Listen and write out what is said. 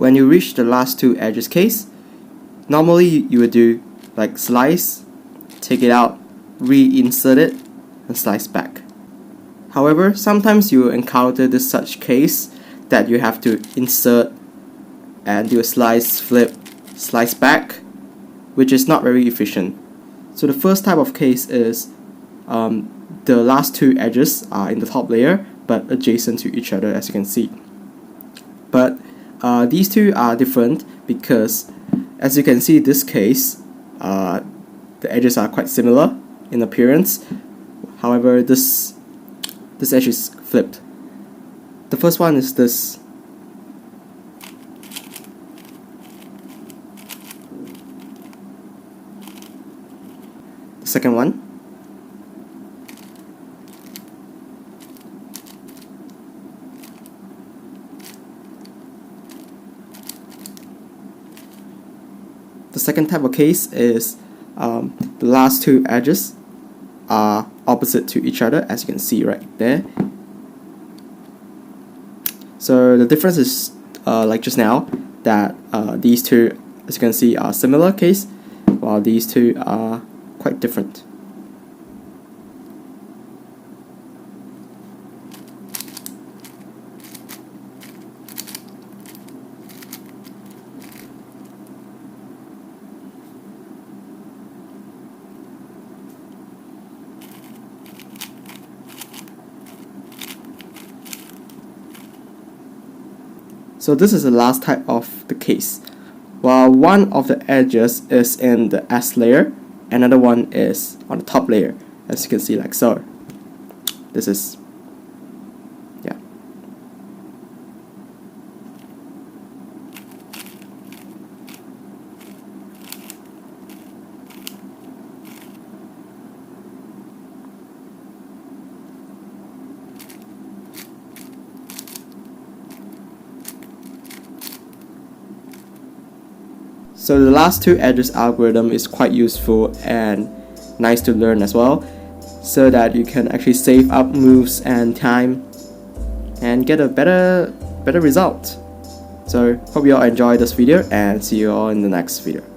when you reach the last two edges case, normally you would do like slice, take it out, reinsert it, and slice back. However, sometimes you will encounter this such case that you have to insert and do a slice, flip, slice back, which is not very efficient. So the first type of case is the last two edges are in the top layer but adjacent to each other, as you can see. But these two are different because, as you can see, this case, the edges are quite similar in appearance. However, this edge is flipped. The first one is this. The second one. The second type of case is the last two edges are opposite to each other, as you can see right there. So the difference is like just now, that these two, as you can see, are similar case, while these two are quite different. So this is the last type of the case. While one of the edges is in the S layer, another one is on the top layer, as you can see like so. This is, yeah. So the last two edges algorithm is quite useful and nice to learn as well, so that you can actually save up moves and time and get a better result. So hope you all enjoyed this video, and see you all in the next video.